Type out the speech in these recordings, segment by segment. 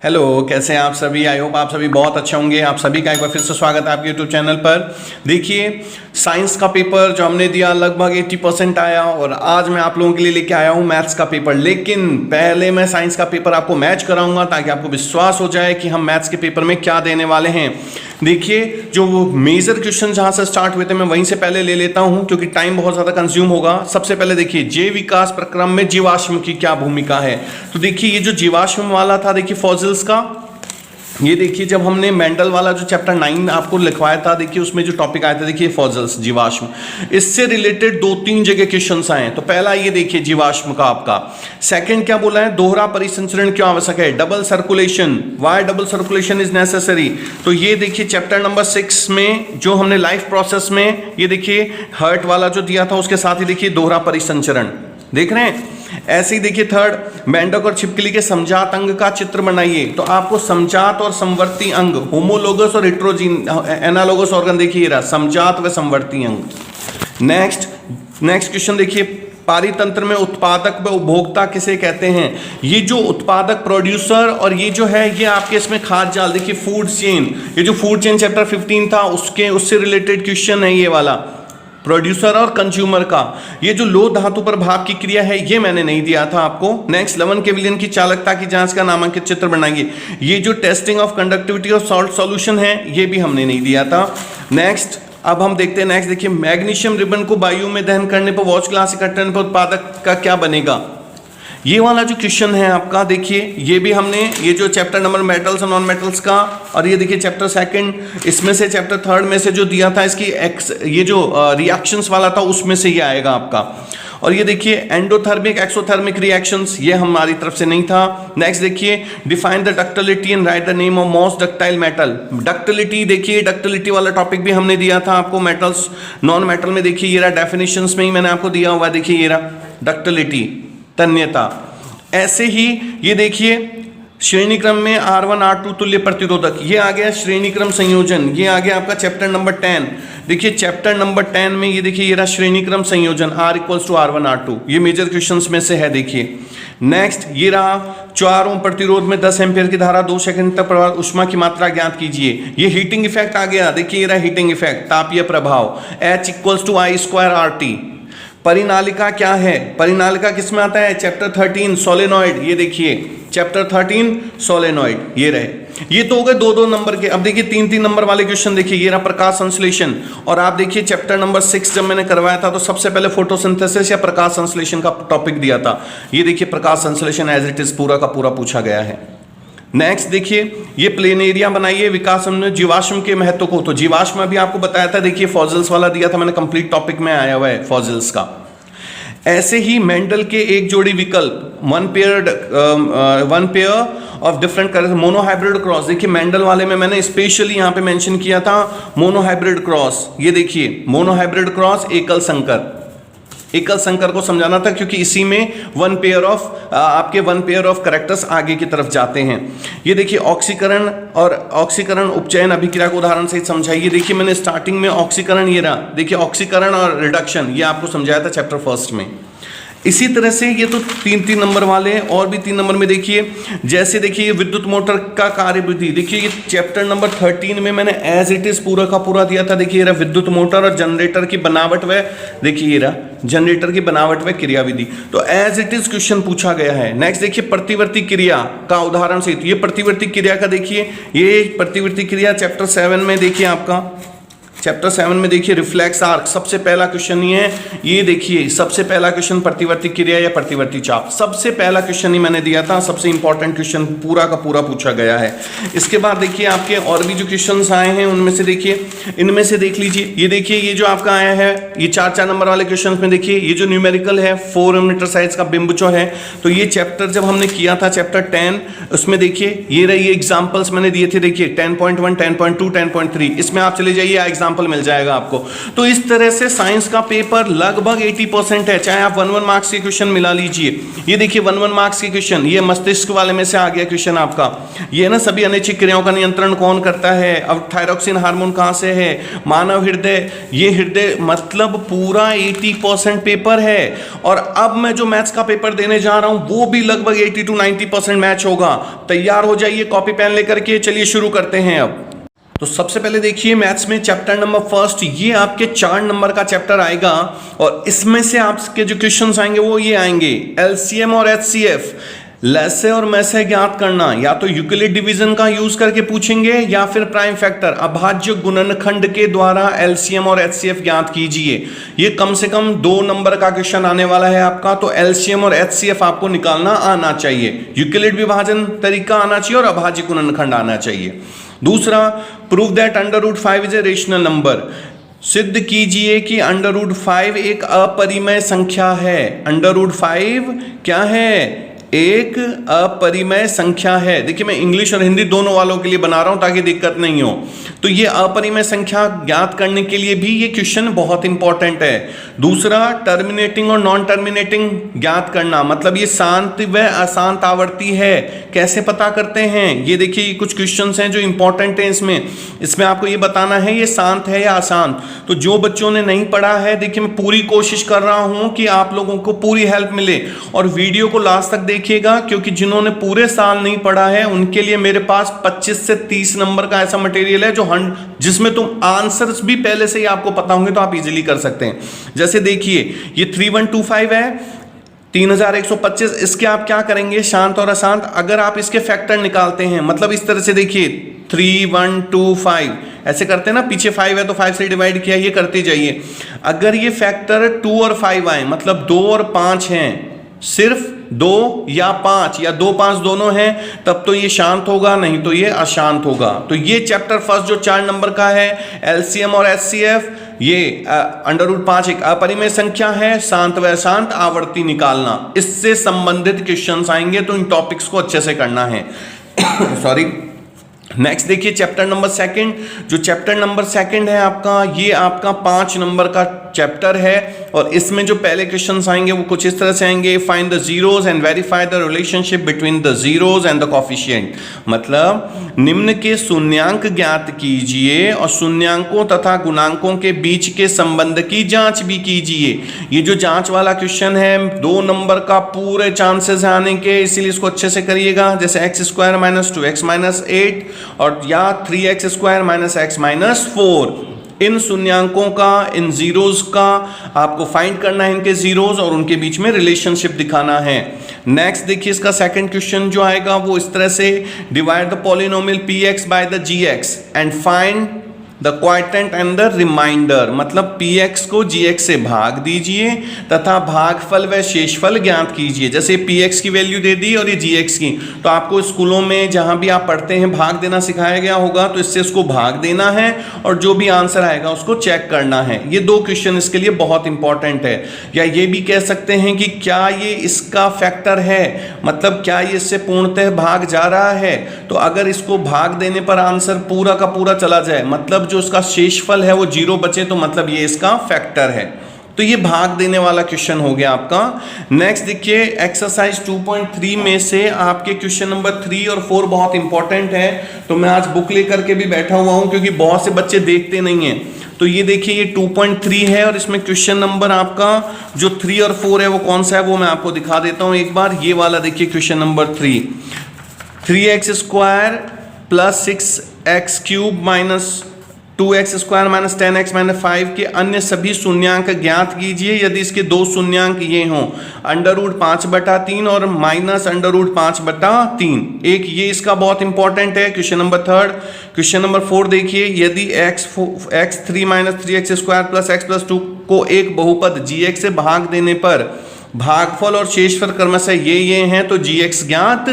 Hello, कैसे हैं आप सभी। आई होप आप सभी बहुत अच्छे होंगे। आप सभी का एक बार फिर से स्वागत है आपके यूट्यूब चैनल पर। देखिए, साइंस का पेपर जो हमने दिया लगभग 80% आया और आज मैं आप लोगों के लिए लेके आया हूं मैथ्स का पेपर। लेकिन पहले मैं साइंस का पेपर आपको मैच कराऊंगा ताकि आपको विश्वास हो जाए कि हम मैथ्स के पेपर में क्या देने वाले हैं। देखिए, जो मेजर क्वेश्चन जहां से स्टार्ट हुए थे मैं वहीं से पहले ले लेता हूं क्योंकि टाइम बहुत ज्यादा कंज्यूम होगा। सबसे पहले देखिए, जैव विकास प्रक्रम में जीवाश्म की क्या भूमिका है। तो देखिए, ये जो जीवाश्म वाला था, देखिए फॉसिल्स का, ये देखिए जब हमने मेंडल वाला जो चैप्टर 9 आपको लिखवाया था, देखिए उसमें जो टॉपिक आया था, देखिए फॉसिल्स, जीवाश्म, इससे रिलेटेड 2-3 जगह क्वेश्चंस आए। तो पहला ये देखिए जीवाश्म का आपका। सेकंड क्या बोला है, दोहरा परिसंचरण क्यों आवश्यक है, double circulation, why double circulation is necessary. तो ये देखिए चैप्टर नंबर 6 में जो हमने लाइफ प्रोसेस में, ये देखिए हर्ट वाला जो दिया था उसके साथ ही देखिए दोहरा परिसंचरण देख रहे हैं। ऐसे ही देखिए थर्ड, मेंढक और छिपकली के समजात अंग का चित्र बनाइए। तो आपको समजात और समवर्ती अंग, होमोलोगस और हेट्रोजीन एनालोगस ऑर्गन, देखिए रहा समजात व समवर्ती अंग। नेक्स्ट क्वेश्चन देखिए, पारितंत्र में उत्पादक व उपभोक्ता किसे कहते हैं। ये जो उत्पादक प्रोड्यूसर और ये जो है ये आपके इसमें खाद जाल, देखिए फूड चेन, ये जो फूड चेन चैप्टर 15 था उससे रिलेटेड क्वेश्चन है ये वाला, प्रोड्यूसर और कंज्यूमर का। ये जो लोह धातु पर भाप की क्रिया है ये मैंने नहीं दिया था आपको। नेक्स्ट, लवण के विलयन की चालकता की जांच का नामांकित चित्र बनाइए। ये जो testing of conductivity of salt solution है ये भी हमने नहीं दिया था। नेक्स्ट, अब हम देखते हैं नेक्स्ट, देखिए मैग्नीशियम रिबन को वायु में दहन करने पर, वॉच ग्लास इकट्ठे करने पर उत्पादक का क्या बनेगा। ये वाला जो क्वेश्चन है आपका, देखिए ये भी हमने, ये जो चैप्टर नंबर मेटल्स और नॉन मेटल्स का, और ये देखिए चैप्टर 2 इसमें से, चैप्टर 3 में से जो दिया था इसकी ये जो रिएक्शंस वाला था उसमें से ये आएगा आपका। और ये देखिए एंडोथर्मिक एक्सोथर्मिक रिएक्शंस, ये हमारी तरफ से नहीं था। नेक्स्ट देखिए, define the ductility and right the name of most ductile metal. Ductility, देखिए डक्टिलिटी वाला टॉपिक भी हमने दिया था आपको मेटल्स नॉन मेटल में। देखिए ये रहा डेफिनेशंस में ही मैंने आपको दिया हुआ, देखिए ये रहा डक्टिलिटी, तन्यता। ऐसे ही ये देखिए श्रेणी क्रम में R1 R2 तुल्य प्रतिरोधक, ये आ गया श्रेणी क्रम संयोजन, ये आ गया आपका चैप्टर नंबर 10। देखिए चैप्टर नंबर 10 में ये देखिए ये रहा श्रेणी क्रम संयोजन, R = R1 R2, ये मेजर क्वेश्चंस में से है। देखिए नेक्स्ट, ये रहा 4 ओम प्रतिरोध में 10 एम्पियर की धारा 2 सेकंड तक प्रवाह, ऊष्मा की मात्रा ज्ञात कीजिए। ये हीटिंग इफेक्ट आ गया, देखिए ये रहा हीटिंग इफेक्ट, तापीय प्रभाव, H = I² RT। परिनालिका क्या है, परिनालिका किसमें आता है, चैप्टर 13 सोलेनॉइड, ये देखिए चैप्टर 13 सोलेनॉइड, ये रहे। ये तो हो गए 2-2 नंबर के। अब देखिए 3-3 नंबर वाले क्वेश्चन, देखिए ये रहा प्रकाश संश्लेषण। और आप देखिए चैप्टर नंबर 6 जब मैंने करवाया था तो सबसे पहले फोटोसिंथेसिस या प्रकाश संश्लेषण का टॉपिक दिया था। ये देखिए प्रकाश संश्लेषण एज इट इज पूरा का पूरा पूछा गया है। नेक्स्ट देखिए, ये प्लेन एरिया बनाइए विकास में जीवाश्म के महत्व को। तो जीवाश्म अभी आपको बताया था, देखिए फॉसिल्स वाला दिया था मैंने, कंप्लीट टॉपिक में आया हुआ है फॉसिल्स का। ऐसे ही मेंडल के एक जोड़ी विकल्प, one pair of different colour, monohybrid cross. देखिए मेंडल वाले में मैंने स्पेशली यहाँ पे मेंशन किया था मोनोहाइब्रिड क्रॉस। ये देखिए मोनोहाइब्रिड क्रॉस, एकल संकर, एकल संकर को समझाना था क्योंकि इसी में वन पेयर ऑफ कैरेक्टर्स आगे की तरफ जाते हैं। ये देखिए ऑक्सीकरण और ऑक्सीकरण उपचयन अभिक्रिया को उदाहरण से समझाइए। देखिए मैंने स्टार्टिंग में ऑक्सीकरण, ये रहा, देखिए ऑक्सीकरण और रिडक्शन, ये आपको समझाया था चैप्टर 1 में। इसी तरह से ये तो 3-3 नंबर वाले, और भी 3 नंबर में देखिए, जैसे देखिए विद्युत मोटर का कार्यविधि, देखिए ये चैप्टर नंबर 13 में मैंने एज इट इज पूरा का पूरा दिया था। देखिए ये रहा विद्युत मोटर और जनरेटर की बनावट व, देखिए ये रहा जनरेटर की बनावट व क्रियाविधि, तो एज इट इज क्वेश्चन पूछा गया है। नेक्स्ट देखिए प्रतिवर्ती क्रिया का उदाहरण से, ये प्रतिवर्ती क्रिया का देखिए, ये प्रतिवर्ती क्रिया चैप्टर 7 में देखिए आपका, चैप्टर 7 में देखिए रिफ्लेक्स आर्क, सबसे पहला क्वेश्चन ही है। ये देखिए सबसे पहला क्वेश्चन प्रतिवर्ती क्रिया या प्रतिवर्ती चाप, सबसे पहला क्वेश्चन ही मैंने दिया था, सबसे इंपॉर्टेंट क्वेश्चन पूरा का पूरा पूछा गया है। इसके बाद देखिए आपके और भी जो क्वेश्चंस आए हैं उनमें से देखिए, इनमें से देख लीजिए, ये देखिए ये जो आपका आया है, ये 4-4 नंबर वाले क्वेश्चन में देखिए, ये जो न्यूमेरिकल है 4 मीटर साइज का बिंब जो है, तो ये चैप्टर जब हमने किया था चैप्टर 10 उसमें देखिए ये रही एग्जाम्पल्स मैंने दिए थे। देखिए 10.1, 10.2, 10.3, इसमें आप चले जाइए एग्जाम्पल एग्जाम्पल मिल जाएगा आपको। तो इस तरह से साइंस का पेपर लगभग 80% है, चाहे आप 1 मार्क्स के क्वेश्चन मिला लीजिए। ये देखिए 1 मार्क्स के क्वेश्चन, ये मस्तिष्क वाले में से आ गया क्वेश्चन आपका। ये ना सभी अनैच्छिक क्रियाओं का नियंत्रण कौन करता है, अब थायरॉक्सिन हार्मोन कहां से है, मानव हृदय, ये हृदय, मतलब पूरा 80% पेपर है। और अब मैं जो मैथ्स का पेपर देने जा रहा हूं वो भी लगभग 80 to 90% मैच होगा। तैयार हो जाइए कॉपी पेन लेकर के, चलिए शुरू करते हैं। अब तो सबसे पहले देखिए मैथ्स में चैप्टर नंबर फर्स्ट, ये आपके 4 नंबर का चैप्टर आएगा और इसमें से आपके जो क्वेश्चंस आएंगे वो ये आएंगे, एलसीएम और एचसीएफ, लसे और मैसे ज्ञात करना, या तो यूक्लिड डिवीजन का यूज करके पूछेंगे या फिर प्राइम फैक्टर अभाज्य गुणनखंड के द्वारा एलसीएम और एचसीएफ ज्ञात कीजिए। ये कम से कम 2 नंबर का क्वेश्चन आने वाला है आपका, तो एलसीएम और एचसीएफ आपको निकालना आना चाहिए, यूक्लिड विभाजन तरीका आना चाहिए और अभाज्य गुणनखंड आना चाहिए। दूसरा, prove that √5 is a rational number, सिद्ध कीजिए कि √5 एक अपरिमेय संख्या है। √5 क्या है, एक अपरिमेय संख्या है। देखिए मैं इंग्लिश और हिंदी दोनों वालों के लिए बना रहा हूं ताकि दिक्कत नहीं हो। तो ये अपरिमेय संख्या ज्ञात करने के लिए भी ये क्वेश्चन बहुत इंपॉर्टेंट है। दूसरा, टर्मिनेटिंग और नॉन टर्मिनेटिंग ज्ञात करना, मतलब ये शांत व अशांत आवर्ती है, कैसे पता करते हैं। ये देखिए कुछ क्वेश्चंस हैं जो इंपॉर्टेंट हैं, इसमें आपको ये बताना है ये शांत है या अशांत। तो जो बच्चों ने नहीं पढ़ा है, देखिए मैं पूरी कोशिश कर रहा हूं कि आप लोगों को पूरी हेल्प मिले और वीडियो को लास्ट तक देखिएगा, क्योंकि जिन्होंने पूरे साल नहीं पढ़ा है उनके लिए मेरे पास 25 से 30 नंबर का ऐसा मटेरियल है जिसमें तुम आंसर्स भी पहले से ही आपको पता होंगे, तो आप इजीली कर सकते हैं। जैसे देखिए ये 3125 है, 3125, इसके आप क्या करेंगे, शांत और अशांत, अगर आप इसके फैक्टर निकालते हैं, मतलब इस तरह से देखिए 3125 ऐसे करते हैं ना, पीछे 5 है तो 5 से डिवाइड किया, ये करते जाइए। अगर ये फैक्टर 2 और 5 आए, मतलब 2 और 5 हैं, सिर्फ 2 या 5 या 2 5 दोनों हैं, तब तो ये शांत होगा, नहीं तो ये अशांत होगा। तो ये चैप्टर फर्स्ट जो 4 नंबर का है, एलसीएम और एचसीएफ, ये √5 एक अपरिमेय संख्या है, शांत व अशांत आवर्ती निकालना, इससे संबंधित क्वेश्चंस आएंगे, तो इन टॉपिक्स को अच्छे से करना है। सॉरी। नेक्स्ट देखिए चैप्टर नंबर सेकंड, जो चैप्टर नंबर सेकंड है आपका, ये आपका 5 नंबर का चैप्टर है और इसमें जो पहले क्वेश्चंस आएंगे वो कुछ इस तरह से आएंगे, find the zeros and verify the relationship between the zeros and the coefficient, मतलब निम्न के शून्यांक ज्ञात कीजिए और शून्यांकों तथा गुणांकों के बीच के संबंध की जांच भी कीजिए। ये जो जांच वाला क्वेश्चन है 2 नंबर का पूरे चांसेस है आने के, इसीलिए इसको अच्छे से करिएगा। जैसे x² - 2x - 8 और या 3x² - x - 4, इन शून्यांकों का, इन जीरोस का आपको फाइंड करना है, इनके जीरोस और उनके बीच में रिलेशनशिप दिखाना है। नेक्स्ट देखिए इसका सेकंड क्वेश्चन जो आएगा वो इस तरह से, divide the polynomial px by the gx and find the quotient and the remainder, मतलब px को gx से भाग दीजिए तथा भागफल व शेषफल ज्ञात कीजिए। जैसे px की वैल्यू दे दी और ये gx की, तो आपको स्कूलों में जहां भी आप पढ़ते हैं भाग देना सिखाया गया होगा, तो इससे उसको भाग देना है और जो भी आंसर आएगा उसको चेक करना है। ये 2 क्वेश्चन इसके लिए बहुत इंपॉर्टेंट है। या ये भी कह सकते हैं कि क्या ये इसका फैक्टर है, मतलब क्या ये इससे पूर्णतः भाग जा रहा है। तो अगर इसको भाग देने पर आंसर पूरा का पूरा चला जाए, मतलब जो उसका शेषफल है वो 0 बचे, तो मतलब ये इसका फैक्टर है। तो ये भाग देने वाला क्वेश्चन हो गया आपका। नेक्स्ट देखिए एक्सरसाइज 2.3 में से आपके क्वेश्चन नंबर 3 और 4 बहुत इंपॉर्टेंट है। तो मैं आज बुक लेकर के भी बैठा हुआ हूं क्योंकि बहुत से बच्चे देखते नहीं हैं। तो ये देखिए ये 2.3 है और इसमें क्वेश्चन नंबर आपका जो 3 और 4 है वो कौन सा है वो मैं आपको दिखा देता हूं एक बार। ये वाला देखिए question number 3x² + 6x³ - 2x² - 10x - 5 के अन्य सभी शून्यांक ज्ञात कीजिए यदि इसके 2 शून्यांक ये हों, √5/3 और -√5/3। एक ये इसका बहुत इंपॉर्टेंट है क्वेश्चन नंबर 3। क्वेश्चन नंबर 4 देखिए, यदि x3 - 3x² + x + 2 को एक बहुपद gx से भाग देने पर भागफल और शेषफल क्रमशः ये हैं तो gx ज्ञात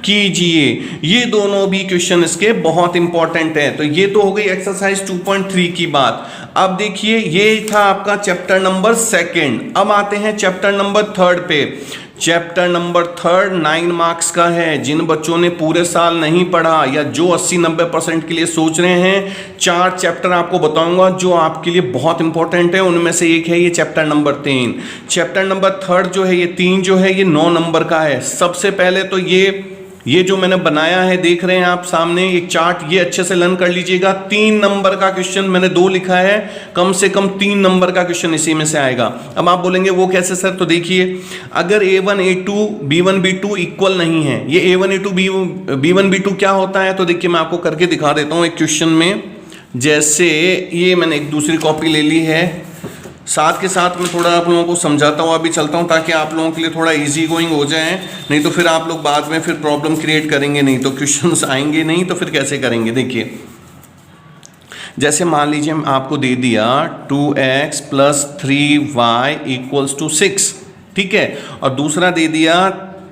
कीजिए। ये दोनों भी क्वेश्चन इसके बहुत इंपॉर्टेंट हैं। तो ये तो हो गई एक्सरसाइज 2.3 की बात। अब देखिए ये था आपका चैप्टर नंबर 2। अब आते हैं चैप्टर नंबर 3 पे। चैप्टर नंबर 3 9 मार्क्स का है। जिन बच्चों ने पूरे साल नहीं पढ़ा या जो 80-90% के लिए सोच रहे हैं, 4 चैप्टर आपको बताऊंगा जो आपके लिए बहुत इंपॉर्टेंट है। उनमें से एक है ये चैप्टर नंबर 3। चैप्टर नंबर 3 जो है, ये 3 जो है ये 9 नंबर का है। सबसे पहले तो ये जो मैंने बनाया है, देख रहे हैं आप सामने एक चार्ट, ये अच्छे से लर्न कर लीजिएगा। 3 नंबर का क्वेश्चन मैंने 2 लिखा है, कम से कम 3 नंबर का क्वेश्चन इसी में से आएगा। अब आप बोलेंगे वो कैसे सर? तो देखिए, अगर A1 A2 B1 B2 equal नहीं है, ये A1 A2 B1 B2 क्या होता है? तो देखिए मैं आपको करके दिखा देता हूँ एक क्वेश्चन में। जैसे ये मैंने एक दूसरी कॉपी ले ली है, साथ के साथ मैं थोड़ा आप लोगों को समझाता हुआ भी चलता हूँ ताकि आप लोगों के लिए थोड़ा इजी गोइंग हो जाए। नहीं तो फिर आप लोग बाद में फिर प्रॉब्लम क्रिएट करेंगे, नहीं तो क्वेश्चंस आएंगे नहीं, तो फिर कैसे करेंगे? देखिए, जैसे मान लीजिए आपको दे दिया 2x + 3y = 6, ठीक है, और दूसरा दे दिया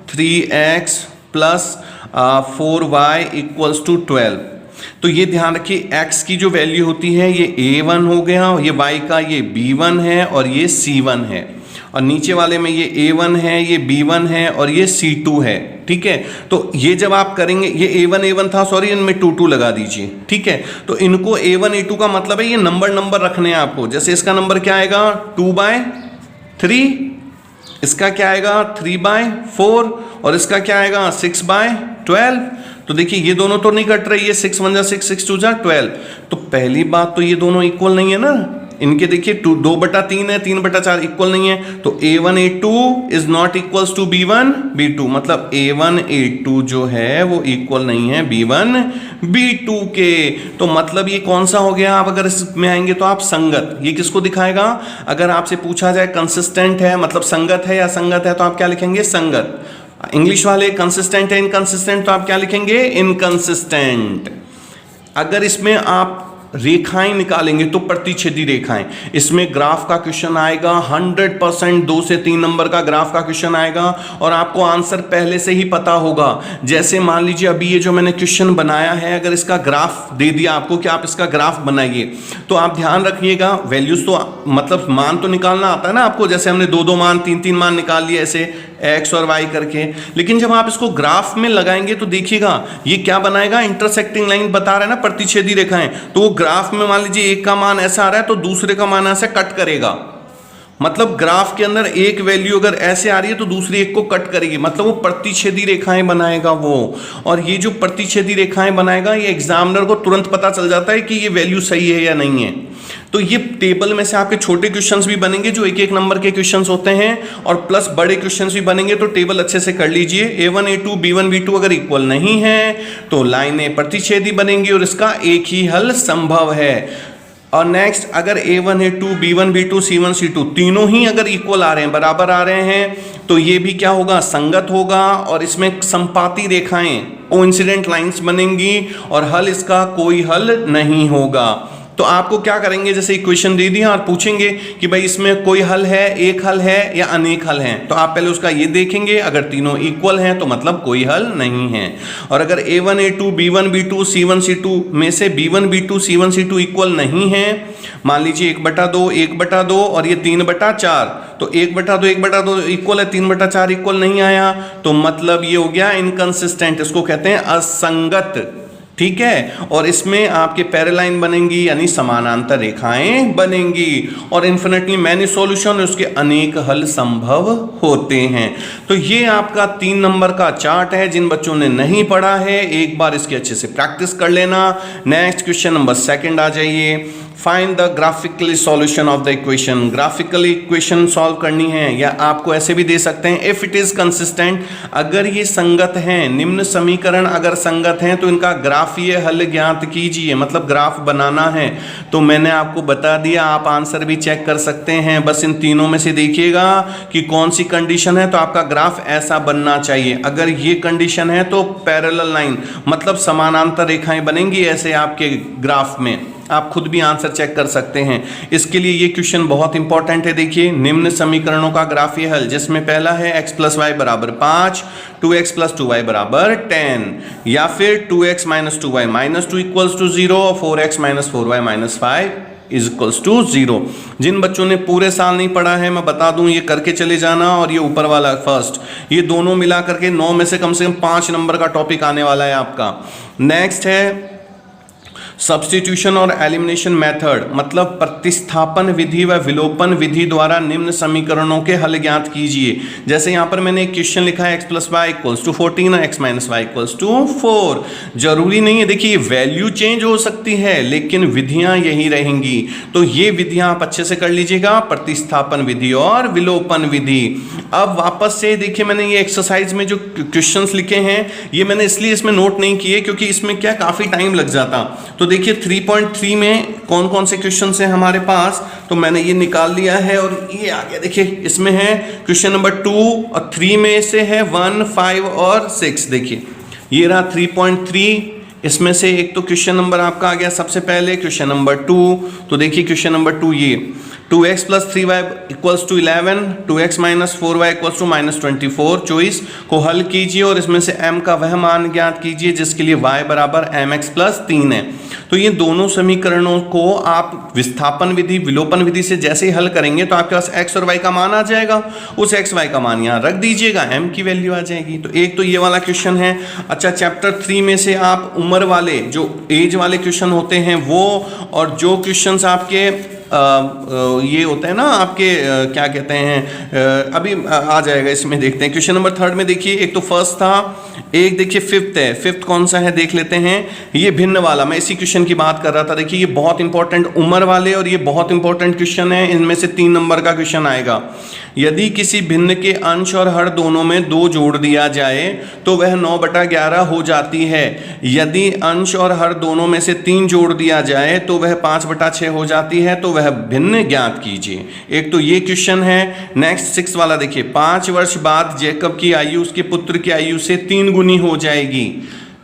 3x + 4y = 12। तो ये ध्यान रखिए, x की जो वैल्यू होती है ये a1 हो गया, ये y का ये b1 है और ये c1 है, और नीचे वाले में ये a1 है, ये b1 है और ये c2 है, ठीक है। तो ये जब आप करेंगे, ये a1 था, सॉरी, इनमें 2 लगा दीजिए, ठीक है। तो इनको a1 a2 का मतलब है ये नंबर रखने हैं आपको। जैसे इसका नंबर क्या आएगा? 2/3, इसका क्या आएगा? 3/4, और इसका क्या आएगा? 6/12। तो देखिए ये दोनों तो नहीं कट रही है, 6 1 जा 6, 6 2 जा 12। तो पहली बात तो ये दोनों इक्वल नहीं है ना, इनके देखिए 2/3 है, 3/4 इक्वल नहीं है। तो A1 A2 is not equals to B1 B2, मतलब A1 A2 जो है वो इक्वल नहीं है B1 B2 के। तो मतलब ये कौन सा हो गया? आप अगर इसमें आएंगे तो आप संगत, ये किसको दिखाएगा? अगर आपसे पूछा जाए कंसिस्टेंट है, मतलब संगत है या संगत है, तो आप क्या लिखेंगे? संगत। इंग्लिश वाले कंसिस्टेंट है इनकंसिस्टेंट, तो आप क्या लिखेंगे? इनकंसिस्टेंट। अगर इसमें आप रेखाएं निकालेंगे तो प्रतिच्छेदी रेखाएं, इसमें ग्राफ का क्वेश्चन आएगा 100%, 2 से 3 नंबर का ग्राफ का क्वेश्चन आएगा और आपको आंसर पहले से ही पता होगा। जैसे मान लीजिए अभी ये जो मैंने क्वेश्चन बनाया है, अगर इसका ग्राफ दे दिया आपको कि आप इसका ग्राफ बनाइए, तो आप ध्यान रखिएगा, वैल्यूज तो मतलब मान तो निकालना आता है ना आपको, जैसे हमने 2 मान 3 मान निकाल लिए ऐसे x और y करके। लेकिन जब आप इसको ग्राफ में लगाएंगे तो देखिएगा ये क्या बनाएगा? इंटरसेक्टिंग लाइन बता रहा है ना, प्रतिच्छेदी रेखाएं। तो वो ग्राफ में मान लीजिए एक का मान ऐसा आ रहा है तो दूसरे का मान ऐसे कट करेगा, मतलब ग्राफ के अंदर एक वैल्यू अगर ऐसे आ रही है तो दूसरी एक को कट करेगी, मतलब वो प्रतिच्छेदी रेखाएं बनाएगा वो। और ये जो प्रतिच्छेदी रेखाएं बनाएगा, ये एग्जामिनर को तुरंत पता चल जाता है कि ये वैल्यू सही है या नहीं है। तो ये टेबल में से आपके छोटे क्वेश्चंस भी बनेंगे जो 1-1 नंबर के क्वेश्चंस होते हैं, और प्लस बड़े क्वेश्चंस भी बनेंगे। तो टेबल अच्छे से कर लीजिए। A1 A2 B1 B2 अगर इक्वल नहीं है तो लाइनें प्रतिच्छेदी बनेंगी और इसका एक ही हल संभव है। और नेक्स्ट, अगर A1 A2 B1 B2 C1 C2 तीनों ही अगर इक्वल आ रहे हैं, बराबर आ रहे हैं, तो ये भी क्या होगा? संगत होगा, और इसमें संपाती रेखाएं, कोइंसिडेंट लाइंस बनेंगी, और हल इसका कोई हल नहीं होगा। तो आपको क्या करेंगे, जैसे इक्वेशन दे दिया और पूछेंगे कि भाई इसमें कोई हल है, एक हल है या अनेक हल हैं, तो आप पहले उसका ये देखेंगे, अगर तीनों इक्वल हैं तो मतलब कोई हल नहीं है। और अगर A1 A2 B1 B2 C1 C2 में से B1 B2 C1 C2 equal नहीं है, मान लीजिए 1/2 1/2 और ये 3/4, तो 1/2 1/2 इक्वल है, 3/4 इक्वल नहीं आया, तो मतलब ये हो गया इनकंसिस्टेंट, इसको कहते हैं असंगत, ठीक है। और इसमें आपके पैरेलाइन बनेंगी, यानी समानांतर रेखाएं बनेंगी, और इन्फिनिटली मैनी सॉल्यूशन, उसके अनेक हल संभव होते हैं। तो ये आपका 3 नंबर का चार्ट है। जिन बच्चों ने नहीं पढ़ा है, एक बार इसकी अच्छे से प्रैक्टिस कर लेना। नेक्स्ट क्वेश्चन नंबर 2 आ जाइए। Find the graphically solution of the equation. Graphically equation solve करनी है, या आपको ऐसे भी दे सकते हैं, इफ इट इज कंसिस्टेंट, अगर ये संगत हैं, निम्न समीकरण अगर संगत हैं तो इनका ग्राफीय हल ज्ञात कीजिए, मतलब ग्राफ बनाना है। तो मैंने आपको बता दिया, आप आंसर भी चेक कर सकते हैं, बस इन तीनों में से देखिएगा कि कौन सी कंडीशन है, तो आपका ग्राफ ऐसा बनना चाहिए। अगर ये कंडीशन है तो पैरेलल लाइन, मतलब समानांतर रेखाएं बनेंगी ऐसे आपके ग्राफ में। आप खुद भी आंसर चेक कर सकते हैं। इसके लिए ये क्वेश्चन बहुत इंपॉर्टेंट है। देखिए, निम्न समीकरणों का ग्राफीय हल, जिसमें पहला है x + y = 5, 2x + 2y = 10, या फिर 2x - 2y - 2 = 0 और 4x - 4y - 5 is equals to 0। जिन बच्चों ने पूरे साल नहीं पढ़ा है मैं बता दूं, ये करके चले जाना, और ये ऊपर वाला फर्स्ट, ये दोनों मिला करके 9 में से कम 5 नंबर का टॉपिक आने वाला है आपका। नेक्स्ट है सब्स्टिट्यूशन और एलिमिनेशन मेथड, मतलब प्रतिस्थापन विधि व विलोपन विधि द्वारा निम्न समीकरणों के हल ज्ञात कीजिए। जैसे यहाँ पर मैंने एक क्वेश्चन लिखा है x + y = 14 और x - y = 4। जरूरी नहीं है, देखिए वैल्यू चेंज हो सकती है लेकिन विधियां यही रहेंगी। तो ये विधियां आप अच्छे से कर लीजिएगा, प्रतिस्थापन विधि और विलोपन विधि। अब वापस से देखिए, मैंने ये एक्सरसाइज में जो क्वेश्चंस लिखे हैं ये मैंने इसलिए इसमें नोट नहीं किए क्योंकि इसमें क्या काफी टाइम लग जाता। तो देखिए 3.3 में कौन कौन से क्वेश्चन हैं हमारे पास, तो मैंने ये निकाल लिया है और ये आ गया। देखिए इसमें है क्वेश्चन नंबर 2 और 3 में से है 1, 5 और 6। देखिए ये रहा 3.3, इसमें से एक तो क्वेश्चन नंबर आपका आ गया सबसे पहले क्वेश्चन नंबर 2। तो देखिए क्वेश्चन नंबर 2 ये 2x + 3y = 11, 2x - 4y = -24। Choice को हल कीजिए और इसमें से m का वह मान ज्ञात कीजिए जिसके लिए y = mx + 3 है। तो ये दोनों समीकरणों को आप विस्थापन विधि विलोपन विधि से जैसे ही हल करेंगे तो आपके पास x और y का मान आ जाएगा। उस x y का मान यहाँ रख दीजिएगा, m की वैल्यू आ जाएगी। तो एक तो ये वाला क्वेश्चन है। अच्छा, चैप्टर 3 में से आप उम्र वाले जो एज वाले क्वेश्चन होते हैं वो, और जो क्वेश्चंस आपके ये होते हैं ना आपके क्या कहते हैं, अभी आ जाएगा, इसमें देखते हैं। क्वेश्चन नंबर 3 में देखिए एक तो फर्स्ट था, एक देखिए फिफ्थ है। फिफ्थ कौन सा है देख लेते हैं, ये भिन्न वाला, मैं इसी क्वेश्चन की बात कर रहा था। देखिए ये बहुत इंपॉर्टेंट उम्र वाले और ये बहुत इंपॉर्टेंट क्वेश्चन है, इनमें से 3 नंबर का क्वेश्चन आएगा। यदि किसी भिन्न के अंश और हर दोनों में 2 जोड़ दिया जाए तो वह 9/11 हो जाती है। यदि अंश और हर दोनों में से 3 जोड़ दिया जाए तो वह 5/6 हो जाती है। तो वह भिन्न ज्ञात कीजिए। एक तो ये क्वेश्चन है। नेक्स्ट 6 वाला देखिए, 5 वर्ष बाद जैकब की आयु उसके पुत्र की आयु से 3 गुनी हो जाएगी।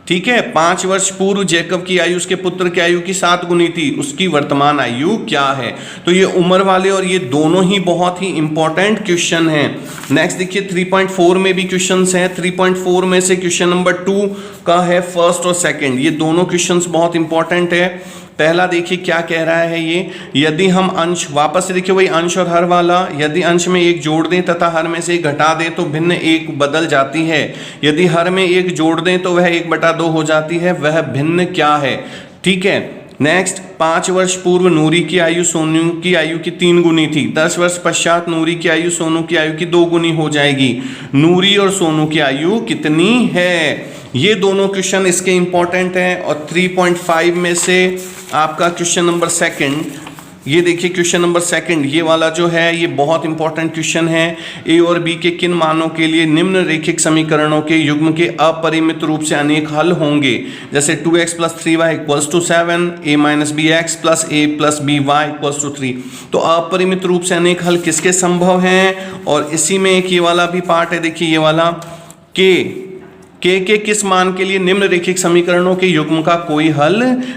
ठीक है, 5 वर्ष पूर्व जैकब की आयु उसके पुत्र की आयु की 7 गुनी थी, उसकी वर्तमान आयु क्या है। तो ये उम्र वाले और ये दोनों ही बहुत ही इंपॉर्टेंट क्वेश्चन हैं। नेक्स्ट देखिए 3.4 में भी क्वेश्चंस हैं। 3.4 में से क्वेश्चन नंबर 2 का है फर्स्ट और सेकंड, ये दोनों क्वेश्चंस बहुत इंपॉर्टेंट है। पहला देखिए क्या कह रहा है ये, यदि हम अंश, वापस से देखिए वही अंश और हर वाला, यदि अंश में 1 जोड़ दें तथा हर में से 1 घटा दें तो भिन्न 1 बदल जाती है। यदि हर में 1 जोड़ दें तो वह 1/2 हो जाती है। वह भिन्न क्या है। ठीक है, नेक्स्ट 5 वर्ष पूर्व नूरी की आयु सोनू की आयु की 3 गुनी थी। 10 वर्ष पश्चात नूरी की आयु सोनू की आयु की 2 गुनी हो जाएगी। नूरी और सोनू की आयु कितनी है। ये दोनों क्वेश्चन इसके इंपॉर्टेंट हैं। और 3.5 में से आपका क्वेश्चन नंबर 2, ये देखिए क्वेश्चन नंबर 2, ये वाला जो है ये बहुत इंपॉर्टेंट क्वेश्चन है। ए और बी के किन मानों के लिए निम्न रैखिक समीकरणों के युग्म के अपरिमित रूप से अनेक हल होंगे। जैसे 2x + 3y = 7, a - bx + a + by = 3। तो अपरिमित रूप से अनेक हल किसके संभव हैं। और इसी में एक ये वाला भी पार्ट है, देखिए ये वाला के किस मान के लिए निम्न रैखिक समीकरणों के युग्म का कोई हल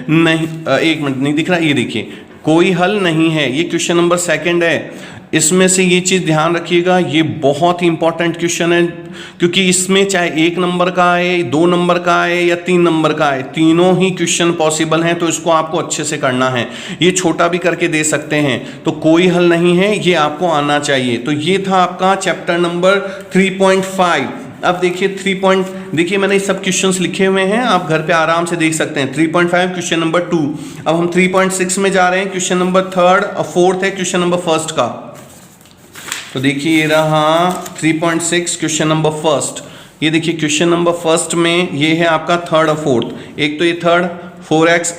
नहीं, एक मिनट नहीं दिख रहा, ये देखिए कोई हल नहीं है। ये क्वेश्चन नंबर 2 है। इसमें से ये चीज़ ध्यान रखिएगा, ये बहुत ही इंपॉर्टेंट क्वेश्चन है क्योंकि इसमें चाहे 1 नंबर का आए, 2 नंबर का आए या 3 नंबर का आए, तीनों ही क्वेश्चन पॉसिबल हैं। तो इसको आपको अच्छे से करना है। ये छोटा भी करके दे सकते हैं। तो कोई हल नहीं है, ये आपको आना चाहिए। तो ये था आपका चैप्टर नंबर 3.5। अब देखिए देखिए मैंने सब क्वेश्चंस लिखे हुए हैं, आप घर पे आराम से देख सकते हैं। 3.5 क्वेश्चन नंबर 2। अब हम 3.6 में जा रहे हैं। क्वेश्चन नंबर 3 और 4 है क्वेश्चन नंबर 1 का। तो देखिए ये रहा 3.6 क्वेश्चन नंबर 1। ये देखिए क्वेश्चन नंबर 1 में ये है आपका 3rd और 4th। एक तो ये 3rd 4/x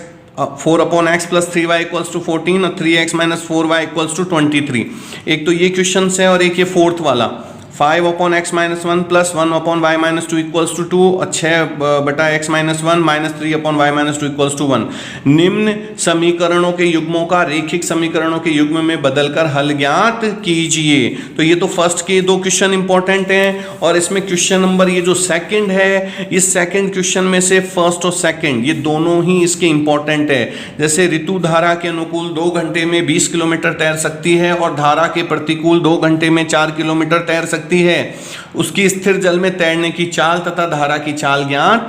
+ 3y = 14 और 3x - 4y = 23। एक तो ये क्वेश्चन है और एक ये 4th वाला 5/x - 1 + 1/y - 2 = 2 और 6/x - 1 - 3/y - 2 = 1। निम्न समीकरणों के युग्मों का रैखिक समीकरणों के युग्म में बदलकर हल ज्ञात कीजिए। तो ये तो फर्स्ट के 2 क्वेश्चन इंपॉर्टेंट हैं। और इसमें क्वेश्चन नंबर ये जो 2 है, इस 2 क्वेश्चन में से फर्स्ट और 2 ये दोनों ही इसके इंपॉर्टेंट है। जैसे ऋतु धारा के अनुकूल 2 घंटे में 20 किलोमीटर तैर सकती है और धारा के प्रतिकूल 2 घंटे में 4 किलोमीटर तैर सकती है। उसकी स्थिर जल में तैरने की चाल तथा धारा की चाल ज्ञात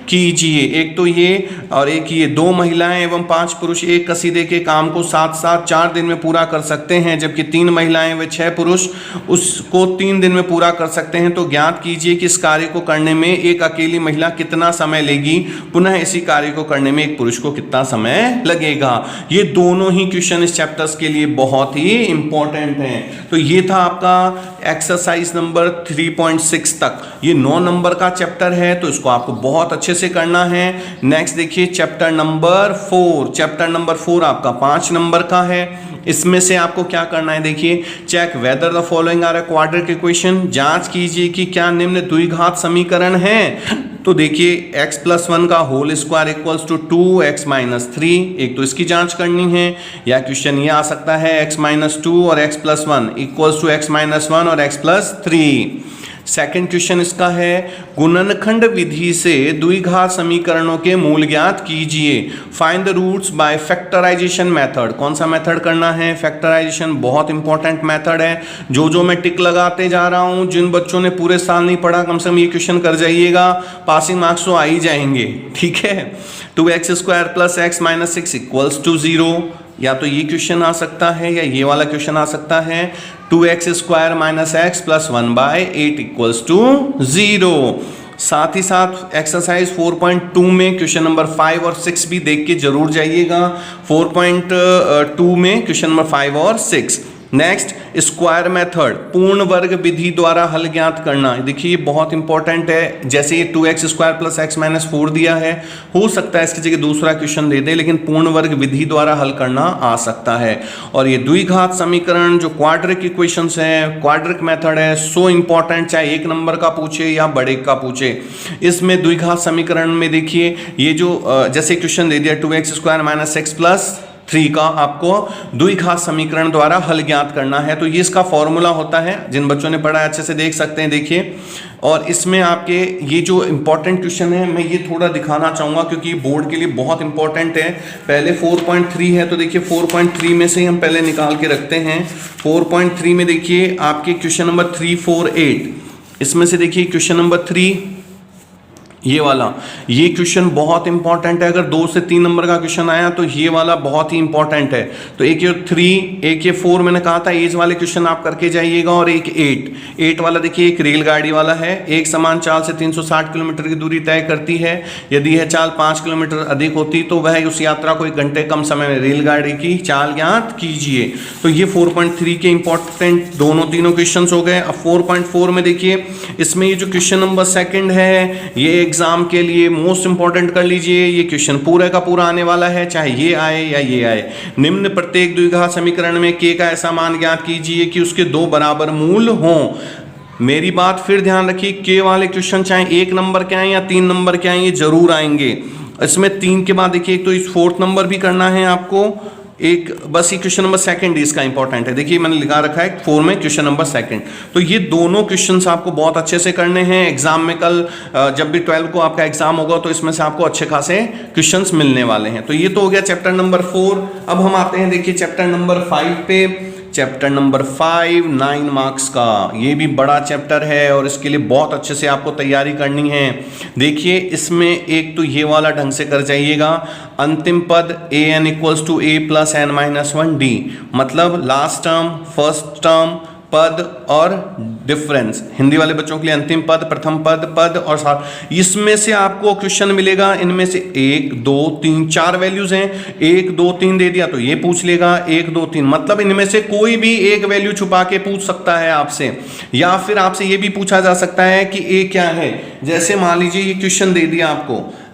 कीजिए। एक तो ये और एक ये, 2 महिलाएं एवं 5 पुरुष एक कसीदे के काम को साथ साथ 4 दिन में पूरा कर सकते हैं, जबकि 3 महिलाएं व 6 पुरुष उसको 3 दिन में पूरा कर सकते हैं। तो ज्ञात कीजिए कि इस कार्य को करने में एक अकेली महिला कितना समय लेगी, पुनः इसी कार्य को करने में एक पुरुष को कितना समय लगेगा। ये दोनों ही क्वेश्चन इस चैप्टर्स के लिए बहुत ही इंपॉर्टेंट हैं। तो ये था आपका एक्सरसाइज नंबर 3.6 तक। ये 9 नंबर का चैप्टर है, तो इसको आपको बहुत अच्छे से करना है। नेक्स्ट देखिए चैप्टर नंबर 4। चैप्टर नंबर 4 आपका 5 नंबर का है। इसमें से आपको क्या करना है, देखिए check whether the following are a quadratic equation. जांच कीजिए कि क्या निम्न द्विघात समीकरण है। तो देखिए x+1 का whole square equals to 2x-3, एक तो इसकी जांच करनी है। या क्वेश्चन ये आ सकता है x-2 और x+1 इक्वल्स टू x-1 और x+3। सेकंड क्वेश्चन इसका है गुणनखंड विधि से द्विघात समीकरणों के मूल ज्ञात कीजिए। Find the roots by factorization method. कौन सा मेथड करना है? फैक्टराइजेशन बहुत इंपॉर्टेंट मेथड है। जो मैं टिक लगाते जा रहा हूं, जिन बच्चों ने पूरे साल नहीं पढ़ा कम से कम ये क्वेश्चन कर जाइएगा, पासिंग मार्क्स तो आ ही जाएंगे। ठीक है, 2x² + x - 6 = 0। या तो ये क्वेश्चन आ सकता है या ये वाला क्वेश्चन आ सकता है, 2x² - x + 1/8 = 0। साथ ही साथ एक्सरसाइज 4.2 में क्वेश्चन नंबर 5 और 6 भी देख के जरूर जाइएगा। 4.2 में क्वेश्चन नंबर 5 और 6। नेक्स्ट स्क्वायर मेथड, पूर्ण वर्ग विधि द्वारा हल ज्ञात करना। देखिए ये बहुत इंपॉर्टेंट है। जैसे ये 2x² + x - 4 दिया है, हो सकता है इसकी जगह दूसरा क्वेश्चन दे दे, लेकिन पूर्ण वर्ग विधि द्वारा हल करना आ सकता है। और ये द्विघात समीकरण जो क्वाड्रिक इक्वेशंस है, क्वाड्रिक मेथड है, सो इंपॉर्टेंट, चाहे 1 नंबर का पूछे या बड़े का पूछे। इसमें द्विघात समीकरण में देखिए ये जो जैसे क्वेश्चन दे दिया 2x² - x + 3 का आपको द्विघात समीकरण द्वारा हल ज्ञात करना है। तो ये इसका फॉर्मूला होता है, जिन बच्चों ने पढ़ा है अच्छे से देख सकते हैं। देखिए, और इसमें आपके ये जो इंपॉर्टेंट क्वेश्चन है मैं ये थोड़ा दिखाना चाहूँगा क्योंकि ये बोर्ड के लिए बहुत इंपॉर्टेंट है। पहले 4.3 है, तो देखिए 4.3 में से ही हम पहले निकाल के रखते हैं। 4.3 में देखिए आपके क्वेश्चन नंबर 3, 4, 8, इसमें से देखिए क्वेश्चन नंबर 3 ये वाला, ये क्वेश्चन बहुत इंपॉर्टेंट है। अगर 2 से 3 नंबर का क्वेश्चन आया तो ये वाला बहुत ही इंपॉर्टेंट है। तो एक ये 3, एक ये 4 मैंने कहा था एज वाले क्वेश्चन आप करके जाइएगा। और एक 8 वाला देखिए एक रेलगाड़ी वाला है। एक समान चाल से 360 किलोमीटर की दूरी तय करती है। यदि यह चाल 5 किलोमीटर अधिक होती तो वह उस यात्रा को 1 घंटे कम समय में रेलगाड़ी की चाल ज्ञात कीजिए। तो ये 4.3 के इंपॉर्टेंट तीनों क्वेश्चन हो गए। अब 4.4 में देखिए, इसमें ये जो क्वेश्चन नंबर 2 है, ये एग्जाम के लिए मोस्ट इंपॉर्टेंट कर लीजिए। ये क्वेश्चन पूरा का पूरा आने वाला है, चाहे ये आए या ये आए। निम्न प्रत्येक द्विघात समीकरण में k का ऐसा मान ज्ञात कीजिए कि उसके 2 बराबर मूल हों। मेरी बात फिर ध्यान रखिए, k वाले क्वेश्चन चाहे 1 नंबर के आए या 3 नंबर के आए, ये जरूर आएंगे। इसमें 3 के बाद देखिए एक तो इस 4th नंबर भी करना है आपको। एक बस ये क्वेश्चन नंबर 2 इसका इंपॉर्टेंट है। देखिए मैंने लिखा रखा है 4 में क्वेश्चन नंबर 2। तो ये दोनों क्वेश्चंस आपको बहुत अच्छे से करने हैं। एग्जाम में कल जब भी 12 को आपका एग्जाम होगा तो इसमें से आपको अच्छे खासे क्वेश्चंस मिलने वाले हैं। तो ये तो हो गया चैप्टर नंबर 4। अब हम आते हैं देखिए चैप्टर नंबर 5 पे। चैप्टर नंबर 5 9 मार्क्स का, ये भी बड़ा चैप्टर है और इसके लिए बहुत अच्छे से आपको तैयारी करनी है। देखिए इसमें एक तो ये वाला ढंग से कर जाइएगा, अंतिम पद an = a + n - 1 d, मतलब लास्ट टर्म, फर्स्ट टर्म, पद और डिफरेंस। हिंदी वाले बच्चों के लिए अंतिम पद, प्रथम पद, पद और साथ। इसमें से आपको क्वेश्चन मिलेगा, इनमें से 1 2 3 4 वैल्यूज हैं। 1 2 3 दे दिया तो ये पूछ लेगा 1 2 3, मतलब इनमें से कोई भी एक वैल्यू छुपा के पूछ सकता है आपसे। या फिर आपसे ये भी पूछा जा सकता है कि ए क्या है। जैसे मान लीजिए ये क्वेश्चन दे दिया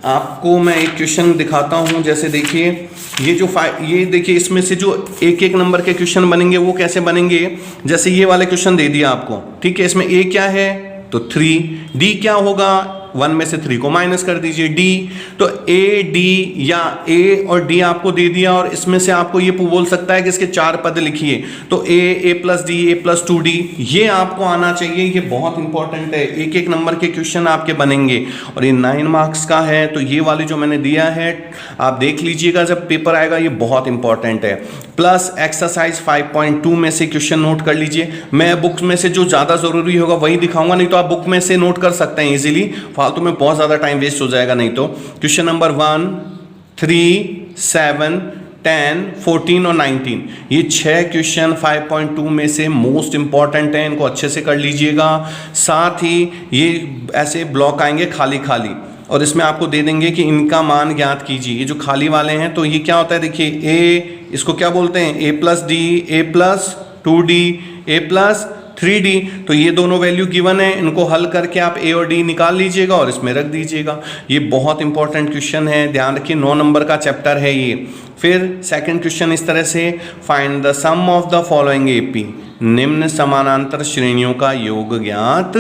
आपको मैं एक क्वेश्चन दिखाता हूं। जैसे देखिए ये देखिए इसमें से जो एक नंबर के क्वेश्चन बनेंगे वो कैसे बनेंगे। जैसे ये वाले क्वेश्चन दे दिया आपको, ठीक है। इसमें ए क्या है तो 3, डी क्या होगा 1 में से 3 को माइनस कर दीजिए, डी। तो ए डी या ए और डी आपको दे दिया और इसमें से आपको ये बोल सकता है कि इसके 4 पद लिखिए, तो ए प्लस डी, ए प्लस 2d, ये आपको आना चाहिए। ये बहुत इंपॉर्टेंट है, एक एक नंबर के क्वेश्चन आपके बनेंगे और ये 9 मार्क्स का है। तो ये वाले जो मैंने दिया है आप देख लीजिएगा जब पेपर आएगा, ये बहुत इंपॉर्टेंट है। प्लस एक्सरसाइज 5.2 में से क्वेश्चन नोट कर लीजिए। मैं बुक में से जो ज़्यादा ज़रूरी होगा वही दिखाऊंगा, नहीं तो आप बुक में से नोट कर सकते हैं इजीली, फालतू में बहुत ज़्यादा टाइम वेस्ट हो जाएगा नहीं तो। क्वेश्चन नंबर 1, 3, 7, 10, 14 और 19, ये 6 क्वेश्चन 5.2 में से मोस्ट इंपॉर्टेंट हैं, इनको अच्छे से कर लीजिएगा। साथ ही ये ऐसे ब्लॉक आएंगे खाली खाली और इसमें आपको दे देंगे कि इनका मान ज्ञात कीजिए। ये जो खाली वाले हैं तो ये क्या होता है, देखिए ए, इसको क्या बोलते हैं, ए प्लस डी, ए प्लस 2d, ए प्लस 3d। तो ये दोनों वैल्यू गिवन है, इनको हल करके आप ए और डी निकाल लीजिएगा और इसमें रख दीजिएगा। ये बहुत इंपॉर्टेंट क्वेश्चन है, ध्यान रखिए 9 नंबर का चैप्टर है ये। फिर सेकंड क्वेश्चन इस तरह से, find the sum of the following AP, निम्न समानांतर श्रेणियों का योग ज्ञात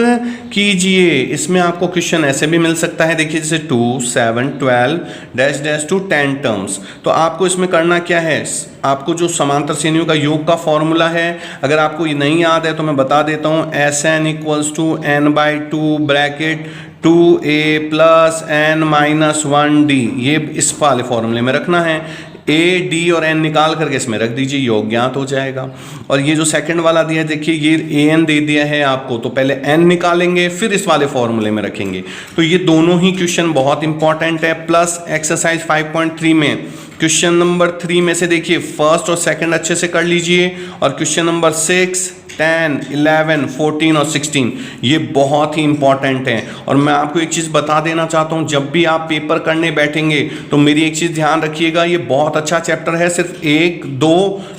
कीजिए। इसमें आपको क्वेश्चन ऐसे भी मिल सकता है, देखिए जैसे 2, 7, 12 डैश डैश टू 10 टर्म्स। तो आपको इसमें करना क्या है, आपको जो समांतर श्रेणियों का योग का फॉर्मूला है, अगर आपको ये नहीं याद है तो मैं बता देता हूँ, Sn equals to n/2 bracket 2a plus n-1d, ये इस वाले फॉर्मूले में रखना है। ए डी और एन निकाल करके इसमें रख दीजिए, योग ज्ञात हो जाएगा। और ये जो सेकंड वाला दिया है, देखिए ये ए एन दे दिया है आपको, तो पहले एन निकालेंगे फिर इस वाले फॉर्मूले में रखेंगे। तो ये दोनों ही क्वेश्चन बहुत इंपॉर्टेंट है। प्लस एक्सरसाइज 5.3 में क्वेश्चन नंबर 3 में से देखिए फर्स्ट और सेकंड अच्छे से कर लीजिए, और क्वेश्चन नंबर 6, 10, 11, 14 और 16 ये बहुत ही इंपॉर्टेंट हैं। और मैं आपको एक चीज़ बता देना चाहता हूँ, जब भी आप पेपर करने बैठेंगे तो मेरी एक चीज़ ध्यान रखिएगा, ये बहुत अच्छा चैप्टर है। सिर्फ 1,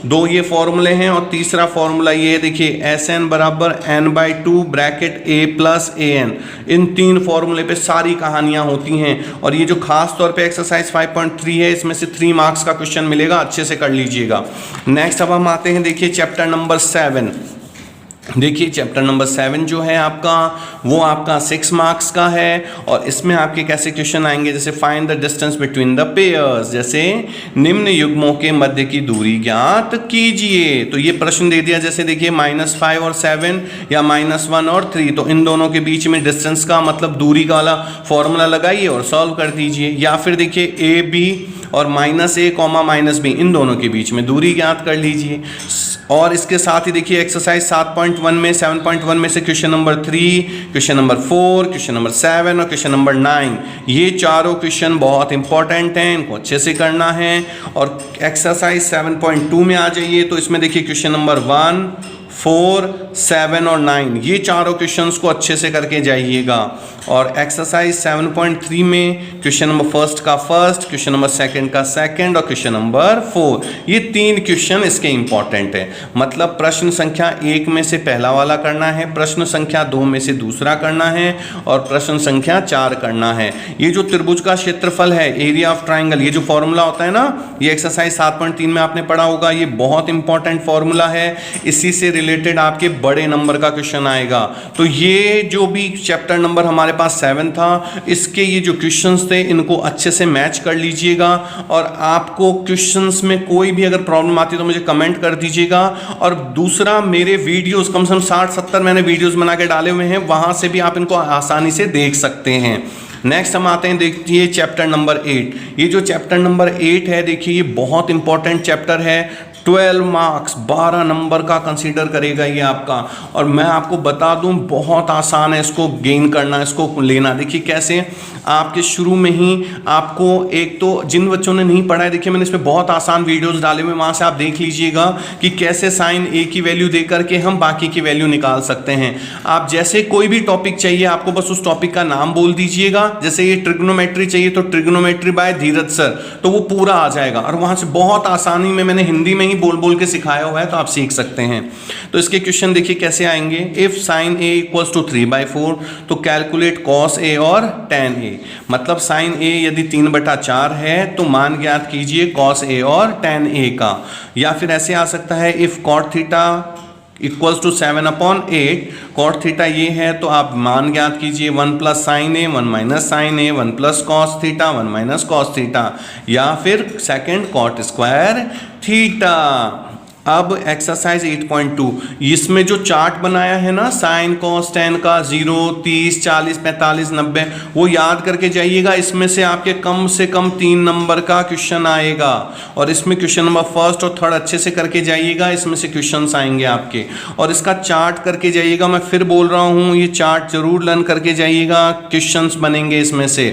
2 ये फॉर्मूले हैं और तीसरा फॉर्मूला ये देखिए Sn बराबर n/2 bracket a plus an, इन 3 फॉर्मूले पे सारी कहानियाँ होती हैं। और ये जो खास तौर पे एक्सरसाइज 5.3 है, इसमें से 3 मार्क्स का क्वेश्चन मिलेगा, अच्छे से कर लीजिएगा। नेक्स्ट अब हम आते हैं, देखिए चैप्टर नंबर 7। देखिए चैप्टर नंबर 7 जो है आपका, वो आपका 6 मार्क्स का है। और इसमें आपके कैसे क्वेश्चन आएंगे, जैसे find the distance between the pairs, जैसे निम्न युग्मों के मध्य की दूरी ज्ञात कीजिए। तो ये प्रश्न दे दिया, जैसे देखिए -5 और 7 या -1 और 3, तो इन दोनों के बीच में डिस्टेंस का मतलब दूरी का वाला फॉर्मूला लगाइए और सॉल्व कर दीजिए। या फिर देखिए ए बी और -a, -b, इन दोनों के बीच में दूरी ज्ञात कर लीजिए। और इसके साथ ही देखिए एक्सरसाइज 7.1 में 7.1 में से question number 3, question number 4, question number 7 और क्वेश्चन नंबर 9, ये चारों क्वेश्चन बहुत इंपॉर्टेंट हैं, इनको अच्छे से करना है। और एक्सरसाइज 7.2 में आ जाइए, तो इसमें देखिए क्वेश्चन नंबर 1, 4, 7 और 9, ये चारों क्वेश्चंस को अच्छे से करके जाइएगा। और एक्सरसाइज 7.3 में क्वेश्चन नंबर फर्स्ट का फर्स्ट, क्वेश्चन नंबर सेकंड का सेकंड और क्वेश्चन नंबर 4, ये 3 क्वेश्चन इसके इंपॉर्टेंट है। मतलब प्रश्न संख्या 1 में से पहला वाला करना है, प्रश्न संख्या 2 में से दूसरा करना है और प्रश्न संख्या 4 करना है। ये जो त्रिभुज का क्षेत्रफल है, एरिया ऑफ ट्राइंगल, ये जो फॉर्मूला होता है ना, ये एक्सरसाइज 7.3 में आपने पढ़ा होगा, ये बहुत इंपॉर्टेंट फॉर्मूला है। इसी से रिलेटेड आपके बड़े नंबर का क्वेश्चन आएगा। तो ये जो भी चैप्टर नंबर हमारे पास 7 था, इसके ये जो क्वेश्चंस थे इनको अच्छे से मैच कर लीजिएगा। और आपको क्वेश्चंस में कोई भी अगर प्रॉब्लम आती है तो मुझे कमेंट कर दीजिएगा। और दूसरा, मेरे वीडियोस कम से कम 60-70 मैंने वीडियोस बना के डाले हुए हैं, वहां से भी आप इनको आसानी से देख सकते हैं। नेक्स्ट हम आते हैं, देखिए चैप्टर नंबर 8। ये जो चैप्टर नंबर 8 है, देखिए ये बहुत इंपॉर्टेंट चैप्टर है। 12 मार्क्स, 12 नंबर का कंसीडर करेगा ये आपका। और मैं आपको बता दूं, बहुत आसान है इसको गेन करना, इसको लेना। देखिए कैसे, आपके शुरू में ही आपको, एक तो जिन बच्चों ने नहीं पढ़ा है, देखिए मैंने इस पर बहुत आसान वीडियोस डाले हुए, वहाँ से आप देख लीजिएगा कि कैसे साइन ए की वैल्यू दे करके हम बाकी की वैल्यू निकाल सकते हैं। आप जैसे कोई भी टॉपिक चाहिए, आपको बस उस टॉपिक का नाम बोल दीजिएगा। जैसे ये ट्रिग्नोमेट्री चाहिए तो ट्रिग्नोमेट्री बाय धीरज सर, तो वो पूरा आ जाएगा। और वहाँ से बहुत आसानी में मैंने हिंदी में बोल बोल के सिखाया हुआ है, तो आप सीख सकते हैं। तो इसके क्वेश्चन देखिए कैसे आएंगे। If sine A equals to 3/4, तो कैलकुलेट कॉस ए और tan ए। मतलब साइन ए यदि 3/4 है तो मान ज्ञात कीजिए कॉस ए और tan ए का। या फिर ऐसे आ सकता है, if cot theta equals to 7/8 cot theta ये है, तो आप मान ज्ञात कीजिए 1 plus sine A 1 minus sine A 1 plus cos theta 1 minus cos theta, या फिर सेकेंड कॉट स्क्वायर थीटा। अब एक्सरसाइज 8.2, इसमें जो चार्ट बनाया है ना साइन कॉस टेन का 0 30 40 45 90, वो याद करके जाइएगा। इसमें से आपके कम से कम 3 नंबर का क्वेश्चन आएगा, और इसमें क्वेश्चन नंबर फर्स्ट और थर्ड अच्छे से करके जाइएगा, इसमें से क्वेश्चंस आएंगे आपके, और इसका चार्ट करके जाइएगा। मैं फिर बोल रहा हूँ, ये चार्ट जरूर लर्न करके जाइएगा, क्वेश्चंस बनेंगे इसमें से।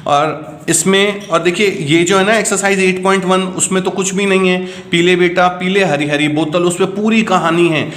और इसमें और देखिए ये जो है ना एक्सरसाइज 8.1, उसमें तो कुछ भी नहीं है, पीले बेटा पीले हरी हरी बोतल, उस पर पूरी कहानी है।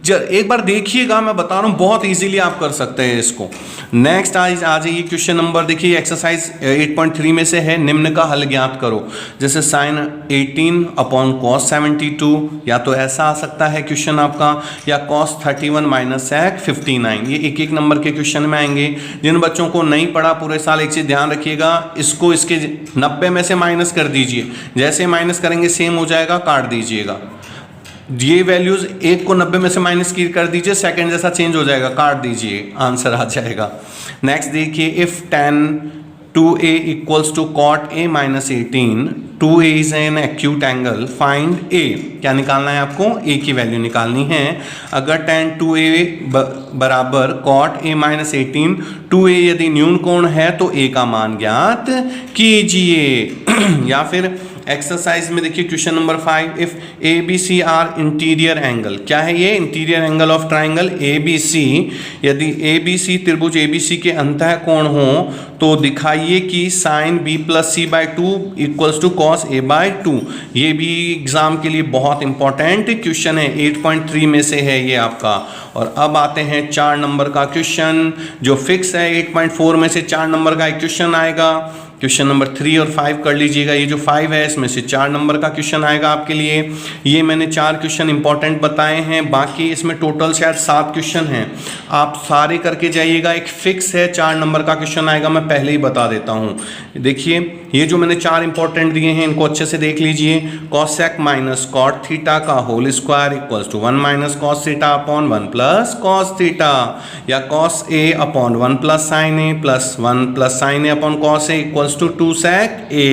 एक बार देखिएगा, मैं बता रहा हूँ बहुत इजीली आप कर सकते हैं इसको। नेक्स्ट आ जाइए क्वेश्चन नंबर, देखिए एक्सरसाइज 8.3 में से है, निम्न का हल ज्ञात करो। जैसे साइन 18 अपॉन कॉस 72, या तो ऐसा आ सकता है क्वेश्चन आपका, या कॉस 31 माइनस सेक 59। ये एक एक नंबर के क्वेश्चन में आएंगे। जिन बच्चों को नहीं पढ़ा पूरे साल, एक चीज़ ध्यान रखिएगा, इसको इसके 90 में से माइनस कर दीजिए, जैसे माइनस करेंगे सेम हो जाएगा, काट दीजिएगा। ये वैल्यूज एक को 90 में से माइनस की कर दीजिए, सेकंड जैसा चेंज हो जाएगा, काट दीजिए, आंसर आ जाएगा। नेक्स्ट देखिए, if tan 2a equals to cot a minus 18, 2a is an acute angle, find a। क्या निकालना है आपको? a की वैल्यू निकालनी है। अगर tan 2a बराबर cot a माइनस 18, 2a यदि न्यून कोण है तो a का मान ज्ञात कीजिए। या फिर एक्सरसाइज में देखिए question number 5, if A B C are interior angle, क्या है ये? Interior angle of triangle A B C. यदि ए बी सी त्रिभुज ए बी सी के अंतः कोण हो तो दिखाइए कि sine B plus C by 2 equals to cos A by 2। ये भी एग्जाम के लिए बहुत इंपॉर्टेंट क्वेश्चन है, 8.3 में से है ये आपका। और अब आते हैं 4 नंबर का क्वेश्चन जो फिक्स है, 8.4 में से 4 नंबर का एक क्वेश्चन आएगा। क्वेश्चन नंबर 3 और 5 कर लीजिएगा। ये जो 5 है इसमें से 4 नंबर का क्वेश्चन आएगा आपके लिए। ये मैंने 4 क्वेश्चन इंपॉर्टेंट बताए हैं, बाकी इसमें टोटल शायद 7 क्वेश्चन हैं, आप सारे करके जाइएगा। एक फिक्स है 4 नंबर का क्वेश्चन आएगा, मैं पहले ही बता देता हूँ। देखिए ये जो मैंने 4 इंपॉर्टेंट दिए हैं इनको अच्छे से देख लीजिए। कॉसेक माइनस कॉट थीटा का whole square equals to 1 minus cos theta upon 1 plus cos theta, या cos A upon 1 plus sine A plus 1 plus sine A upon cos A equals to 2 sec a।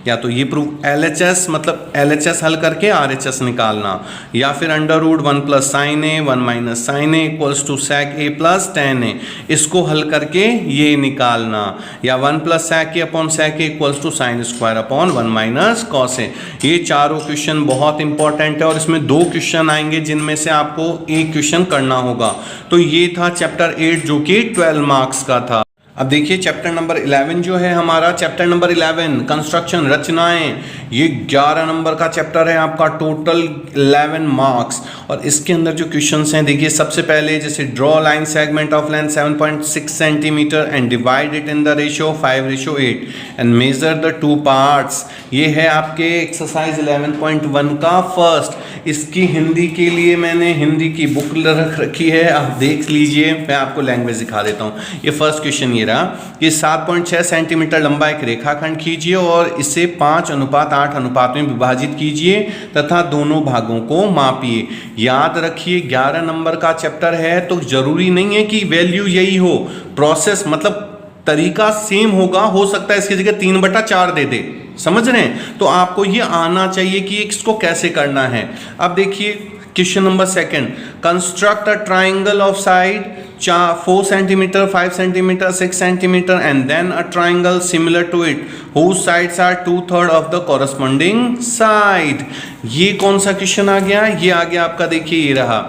या तो ये proof LHS मतलब LHS हल करके RHS निकालना, या फिर under root 1 plus sine A 1 minus sine A equals to sec a plus tan a, इसको हल करके ये निकालना, या 1 plus sec a upon sec a equals to sine square upon 1 minus cos a। ये चारों क्वेश्चन बहुत इंपॉर्टेंट है और इसमें 2 क्वेश्चन आएंगे जिनमें से आपको एक क्वेश्चन करना होगा। तो ये था चैप्टर 8 जो कि 12 मार्क्स का था। अब देखिए चैप्टर नंबर 11 जो है हमारा, चैप्टर नंबर 11 कंस्ट्रक्शन रचनाएं, ये 11 नंबर का चैप्टर है आपका, टोटल 11 मार्क्स। और इसके अंदर जो क्वेश्चंस हैं देखिए, सबसे पहले जैसे draw line segment of length 7.6 centimetre and divide it in the ratio 5:8 and measure the 2 parts. ये है आपके एक्सरसाइज 11.1 का फर्स्ट। इसकी हिंदी के लिए मैंने हिंदी की बुक रख रखी है, आप देख लीजिए, मैं आपको लैंग्वेज दिखा देता हूँ। ये फर्स्ट क्वेश्चन ये रहा कि 7.6 सेंटीमीटर लंबा एक रेखाखंड कीजिए और इसे 5:8 अनुपात में विभाजित कीजिए तथा दोनों भागों को मापिए। याद रखिए 11 नंबर का चैप्टर है तो जरूरी नहीं है कि वैल्यू यही हो, प्रोसेस मतलब तरीका सेम होगा, हो सकता है इसकी जगह 3/4 दे दे, समझ रहे हैं? तो आपको ये आना चाहिए कि इसको कैसे करना है। अब देखिए question number 2, construct a triangle of side 4 centimetre 5 centimetre 6 centimetre and then a triangle similar to it whose sides are 2/3 of the corresponding side. ये कौन सा क्वेश्चन आ गया? ये आ गया आपका, देखिए ये रहा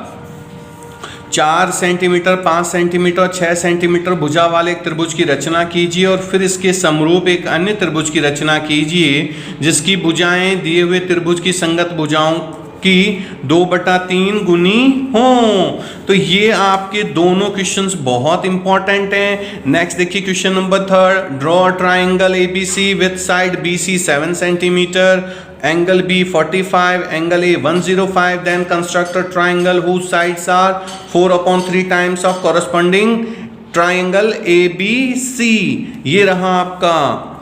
4 सेंटीमीटर 5 सेंटीमीटर 6 सेंटीमीटर भुजा वाले एक त्रिभुज की रचना कीजिए और फिर इसके समरूप एक अन्य त्रिभुज की रचना कीजिए जिसकी भुजाएं दिए हुए त्रिभुज की संगत भुजाओं की 2/3 गुनी हो। तो ये आपके दोनों क्वेश्चंस बहुत इंपॉर्टेंट हैं। नेक्स्ट देखिए question number 3, draw triangle ABC with side BC 7 centimetre, angle B 45, angle A 105, then construct a triangle whose sides are 4/3 times of corresponding triangle ABC। ये रहा आपका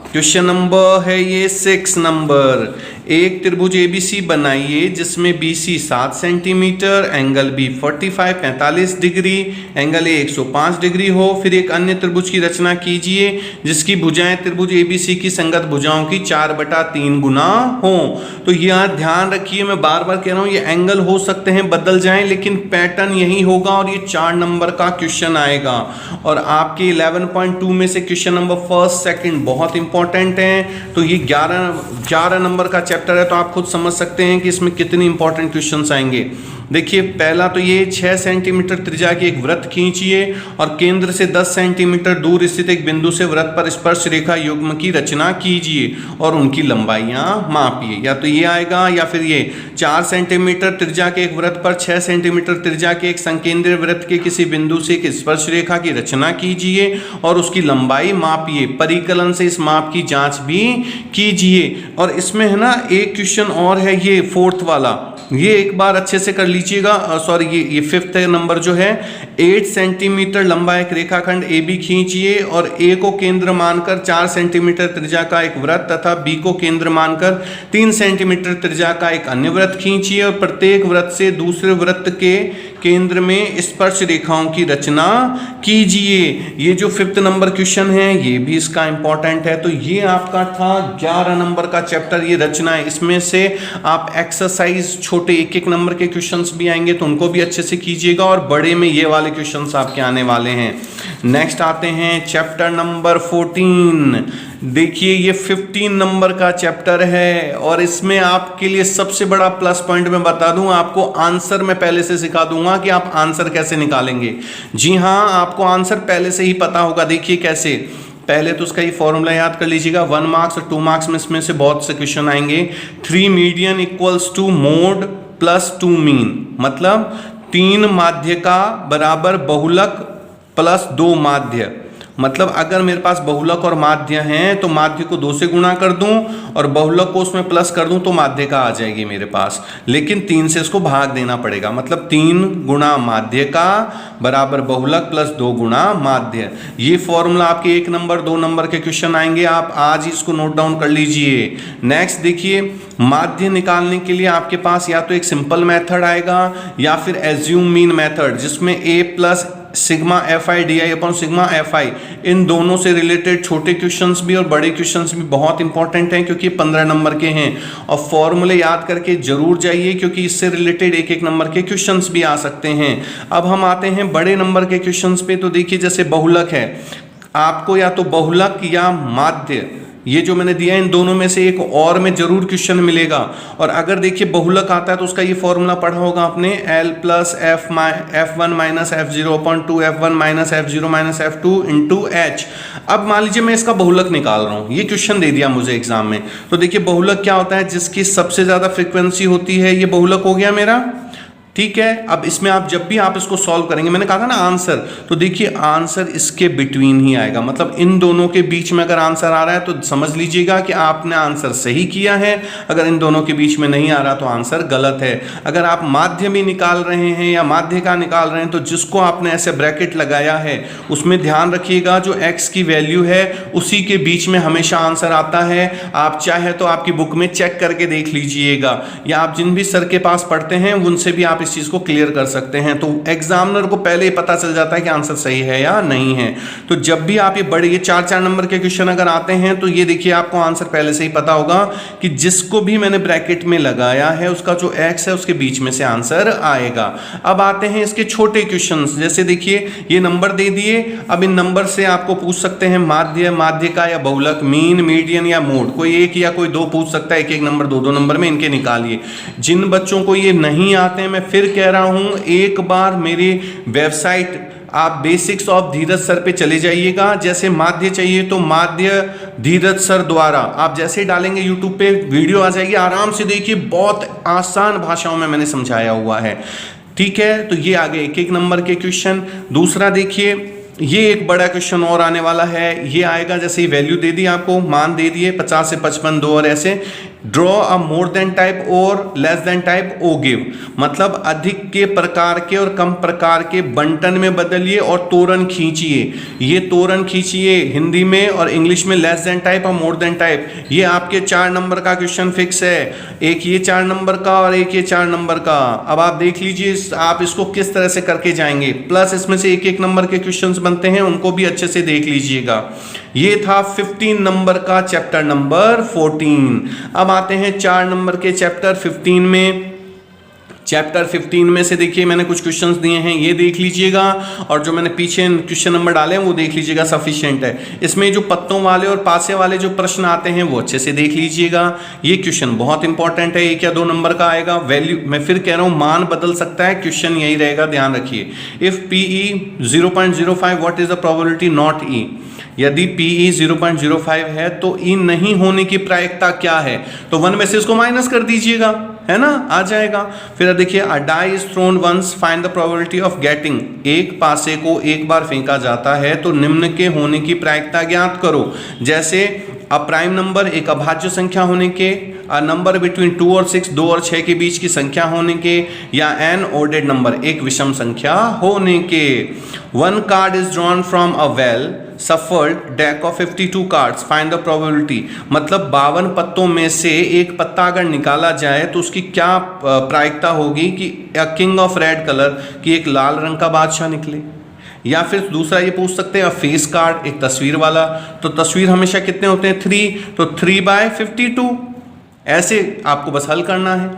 क्वेश्चन नंबर है ये 6 नंबर। एक त्रिभुज एबीसी बनाइए जिसमें BC 7 centimetre, angle B 45 degree, angle A 105 degree हो। फिर एक अन्य त्रिभुज की रचना कीजिए जिसकी भुजाएं त्रिभुज एबीसी की संगत भुजाओं की 4/3 गुना हो। तो यहाँ ध्यान रखिए, मैं बार बार कह रहा हूँ, ये एंगल हो सकते हैं बदल जाएं, लेकिन पैटर्न यही होगा और ये 4 नंबर का क्वेश्चन आएगा। और आपके 11.2 में से क्वेश्चन नंबर फर्स्ट सेकंड बहुत इंपॉर्टेंट है। तो ये 11 नंबर का चैप्टर है, तो आप खुद समझ सकते हैं कि इसमें कितने इंपॉर्टेंट क्वेश्चंस आएंगे। देखिए पहला तो ये 6 सेंटीमीटर त्रिज्या की एक वृत्त खींचिए और केंद्र से 10 सेंटीमीटर दूर स्थित एक बिंदु से वृत्त पर स्पर्श रेखा युग्म की रचना कीजिए और उनकी लंबाइयां मापिए। या तो ये आएगा या फिर ये 4 सेंटीमीटर त्रिज्या के एक वृत्त पर 6 सेंटीमीटर त्रिज्या के एक संकेंद्रीय वृत्त के किसी बिंदु से एक स्पर्श रेखा की रचना कीजिए और उसकी लंबाई मापिए। परिकलन से इस माप की जांच भी कीजिए। और इसमें है ना एक क्वेश्चन और है, ये 4th वाला, ये एक बार अच्छे से कर लीजिएगा। सॉरी, ये 5th नंबर जो है, 8 सेंटीमीटर लंबा एक रेखाखंड AB खींचिए और A को केंद्र मानकर 4 सेंटीमीटर त्रिज्या का एक वृत्त तथा B को केंद्र मानकर 3 सेंटीमीटर त्रिज्या का एक अन्य वृत्त खींचिए और प्रत्येक वृत्त से दूसरे वृत्त के केंद्र में स्पर्श रेखाओं की रचना कीजिए। ये जो 5th नंबर क्वेश्चन है ये भी इसका इंपॉर्टेंट है। तो ये आपका था 11 नंबर का चैप्टर, ये रचना है। इसमें से आप एक्सरसाइज छोटे 1-1 नंबर के क्वेश्चंस भी आएंगे तो उनको भी अच्छे से कीजिएगा और बड़े में ये वाले क्वेश्चंस आपके आने वाले हैं। नेक्स्ट आते हैं चैप्टर नंबर 14। देखिए ये 15 नंबर का चैप्टर है और इसमें आपके लिए सबसे बड़ा प्लस पॉइंट मैं बता दूं, आपको आंसर मैं पहले से सिखा दूंगा कि आप आंसर कैसे निकालेंगे। जी हाँ, आपको आंसर पहले से ही पता होगा। देखिए कैसे, पहले तो उसका ये फॉर्मूला याद कर लीजिएगा। 1 मार्क्स और 2 मार्क्स में इसमें से बहुत से क्वेश्चन आएंगे। 3 median equals to mode plus 2 mean, मतलब 3 माध्य का बराबर बहुलक प्लस 2 माध्य। मतलब अगर मेरे पास बहुलक और माध्य हैं तो माध्य को 2 से गुणा कर दूं और बहुलक को उसमें प्लस कर दूं तो माध्य का आ जाएगी मेरे पास, लेकिन 3 से इसको भाग देना पड़ेगा। मतलब 3 गुणा माध्य का बराबर बहुलक प्लस 2 गुणा माध्य। ये फॉर्मूला आपके 1 नंबर 2 नंबर के क्वेश्चन आएंगे, आप आज ही इसको नोट डाउन कर लीजिए। नेक्स्ट देखिए, माध्य निकालने के लिए आपके पास या तो एक सिंपल मेथड आएगा या फिर एज्यूम मीन मेथड, जिसमें a plus sigma fi di upon sigma fi, इन दोनों से रिलेटेड छोटे क्वेश्चंस भी और बड़े क्वेश्चंस भी बहुत इंपॉर्टेंट हैं क्योंकि 15 नंबर के हैं। और फॉर्मूले याद करके जरूर जाइए क्योंकि इससे रिलेटेड 1-1 नंबर के क्वेश्चंस भी आ सकते हैं। अब हम आते हैं बड़े नंबर के क्वेश्चंस पे। तो देखिए जैसे बहुलक है, आपको या तो बहुलक या माध्य, ये जो मैंने दिया है इन दोनों में से एक और में जरूर क्वेश्चन मिलेगा। और अगर देखिए बहुलक आता है तो उसका ये फॉर्मूला पढ़ा होगा आपने, L plus F1 minus F0 upon 2 F1 minus F0 minus F2 into H। अब मान लीजिए मैं इसका बहुलक निकाल रहा हूँ, ये क्वेश्चन दे दिया मुझे एग्जाम में। तो देखिए बहुलक क्या होता है, जिसकी सबसे ज्यादा फ्रीक्वेंसी होती है, ये बहुलक हो गया मेरा। ठीक है, अब इसमें आप जब भी आप इसको सॉल्व करेंगे, मैंने कहा था ना आंसर, तो देखिए आंसर इसके बिटवीन ही आएगा। मतलब इन दोनों के बीच में अगर आंसर आ रहा है तो समझ लीजिएगा कि आपने आंसर सही किया है। अगर इन दोनों के बीच में नहीं आ रहा तो आंसर गलत है। अगर आप माध्य भी निकाल रहे हैं या माध्य का निकाल रहे हैं तो जिसको आपने ऐसे ब्रैकेट लगाया है उसमें ध्यान रखिएगा जो x की वैल्यू है उसी के बीच में हमेशा आंसर आता है। आप चाहे तो आपकी बुक में चेक करके देख लीजिएगा या आप जिन भी सर के पास पढ़ते हैं उनसे भी आप इस चीज को क्लियर कर सकते हैं। तो एग्जामिनर को पहले ही पता चल जाता है कि आंसर सही है या नहीं है। तो जब भी आप ये बड़े ये 4-4 नंबर के क्वेश्चन अगर आते हैं तो ये देखिए आपको आंसर पहले से ही पता होगा कि जिसको भी मैंने ब्रैकेट में लगाया है उसका जो x है उसके बीच में से आंसर आएगा। अब आते हैं इसके छोटे क्वेश्चंस। जैसे देखिए ये नंबर दे दिए, अब इन नंबर से आपको पूछ सकते हैं माध्य, माध्य का या बहुलक, मीन, मीडियन या मोड, कोई एक या कोई दो पूछ सकता है। 1-1 नंबर 2-2 नंबर में इनके निकालिए। जिन बच्चों को ये नहीं आते हैं, मैं फिर कह रहा हूं एक बार मेरी वेबसाइट आप बेसिक्स ऑफ धीरज सर पे चले जाइएगा। जैसे माध्य चाहिए तो माध्य धीरज सर द्वारा आप जैसे डालेंगे यूट्यूब पे वीडियो आ जाएगी, आराम से देखिए, बहुत आसान भाषाओं में मैंने समझाया हुआ है। ठीक है, तो ये आगे 1-1 नंबर के क्वेश्चन। दूसरा देखिए, ये एक बड़ा क्वेश्चन और आने वाला है। ये आएगा, जैसे वैल्यू दे दी आपको, मान दे दिए 50 से 55 2 और ऐसे draw a more than type और लेस देन टाइप ओ गिव, मतलब अधिक के प्रकार के और कम प्रकार के बंटन में बदलिए और तोरन खींचिए। ये तोरन खींचिए हिंदी में, और इंग्लिश में लेस देन टाइप और मोर देन टाइप। ये आपके 4 नंबर का क्वेश्चन फिक्स है, एक ये 4 नंबर का और एक ये 4 नंबर का। अब आप देख लीजिए आप इसको किस तरह से करके जाएंगे, प्लस इसमें से 1-1 नंबर के क्वेश्चंस बनते हैं, उनको भी अच्छे से देख लीजिएगा। ये था 15 नंबर का चैप्टर नंबर 14। अब आते हैं 4 नंबर के चैप्टर 15 में। चैप्टर 15 में से देखिए मैंने कुछ क्वेश्चंस दिए हैं, ये देख लीजिएगा, और जो मैंने पीछे क्वेश्चन नंबर डाले हैं वो देख लीजिएगा, सफिशिएंट है। इसमें जो पत्तों वाले और पासे वाले जो प्रश्न आते हैं वो अच्छे से देख लीजिएगा। ये क्वेश्चन बहुत इंपॉर्टेंट है, 1 या 2 नंबर का आएगा। वैल्यू मैं फिर कह रहा हूँ, मान बदल सकता है, क्वेश्चन यही रहेगा, ध्यान रखिए। If PE 0.05 what is the probability not E? यदि PE 0.05 है तो E नहीं होने की प्रायिकता क्या है? तो 1 में से इसको माइनस कर दीजिएगा, है ना, आ जाएगा। फिर देखिए, a die is thrown once, find the probability of getting. एक पासे को एक बार फेंका जाता है तो निम्न के होने की प्रायिकता ज्ञात करो। जैसे अ प्राइम नंबर, एक अभाज्य संख्या होने के, अ नंबर बिटवीन 2 और 6, 2 और 6 के बीच की संख्या होने के, या एन ऑर्डर्ड नंबर, एक विषम संख्या होने के। 1 card is drawn from a well shuffled deck of 52 cards, find the probability. मतलब 52 पत्तों में से एक पत्ता अगर निकाला जाए तो उसकी क्या प्रायिकता होगी कि किंग ऑफ रेड कलर, की एक लाल रंग का बादशाह निकले। या फिर दूसरा ये पूछ सकते हैं फेस कार्ड, एक तस्वीर वाला, तो तस्वीर हमेशा कितने होते हैं 3, तो 3/52। ऐसे आपको बस हल करना है।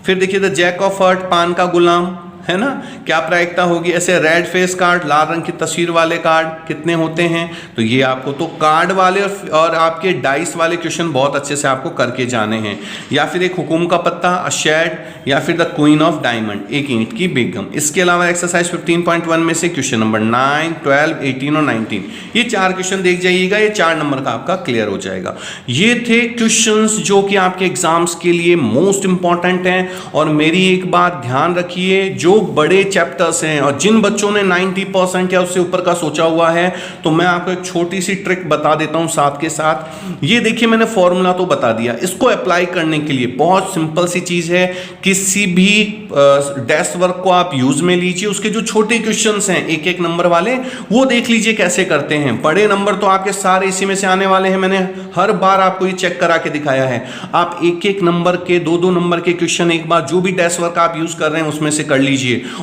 फिर देखिए द जैक ऑफ हर्ट, पान का गुलाम, है ना, क्या प्रायिकता होगी। ऐसे रेड फेस कार्ड, लाल रंग की तस्वीर वाले कार्ड कितने होते हैं, तो ये आपको तो कार्ड वाले और आपके डाइस वाले क्वेश्चन बहुत अच्छे से आपको करके जाने हैं। या फिर एक हुकुम का पत्ता, अ शेड, या फिर द क्वीन ऑफ डायमंड, एक ईंट की बेगम। इसके अलावा एक्सरसाइज 15.1 में से क्वेश्चन नंबर 9, 12, 18 और 19, ये 4 क्वेश्चन देख जाइएगा, ये 4 नंबर का आपका क्लियर हो जाएगा। ये थे क्वेश्चंस जो कि आपके एग्जाम्स के लिए मोस्ट इंपॉर्टेंट हैं। और मेरी एक बात ध्यान रखिए, जो बड़े चैप्टर्स हैं और जिन बच्चों ने 90% या उससे ऊपर का सोचा हुआ है, तो मैं आपको एक छोटी सी ट्रिक बता देता हूं साथ के साथ। ये देखिए मैंने फॉर्मूला तो बता दिया, इसको अप्लाई करने के लिए बहुत सिंपल सी चीज है। किसी भी डेस्क वर्क को आप यूज में लीजिए, उसके जो छोटे क्वेश्चंस हैं 1-1 नंबर वाले, वो देख लीजिए कैसे करते हैं। बड़े नंबर तो आपके सारे इसी में से आने वाले हैं, मैंने हर बार आपको ये चेक करा के दिखाया है। आप 1-1 नंबर के 2-2 नंबर के क्वेश्चन एक बार जो भी डेस्क वर्क आप यूज कर रहे हैं उसमें से कर लीजिए,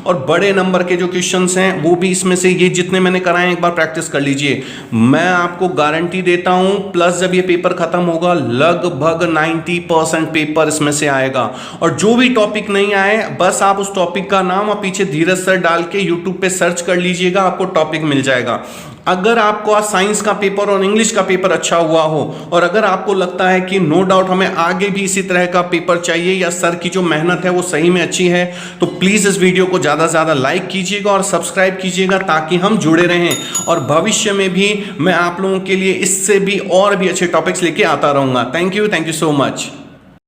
और बड़े नंबर के जो क्वेश्चंस हैं वो भी इसमें से, ये जितने मैंने कराए एक बार प्रैक्टिस कर लीजिए। मैं आपको गारंटी देता हूं, प्लस जब ये पेपर खत्म होगा लगभग 90% पेपर इसमें से आएगा। और जो भी टॉपिक नहीं आए, बस आप उस टॉपिक का नाम और पीछे धीरज सर डाल के यूट्यूब पे सर्च कर लीजिएगा, आपको टॉपिक मिल जाएगा। अगर आपको आज साइंस का पेपर और इंग्लिश का पेपर अच्छा हुआ हो, और अगर आपको लगता है कि नो डाउट हमें आगे भी इसी तरह का पेपर चाहिए, या सर की जो मेहनत है वो सही में अच्छी है, तो प्लीज इस वीडियो को ज्यादा से ज्यादा लाइक कीजिएगा और सब्सक्राइब कीजिएगा, ताकि हम जुड़े रहें और भविष्य में भी मैं आप लोगों के लिए इससे भी और भी अच्छे टॉपिक्स लेके आता रहूंगा। Thank you so much.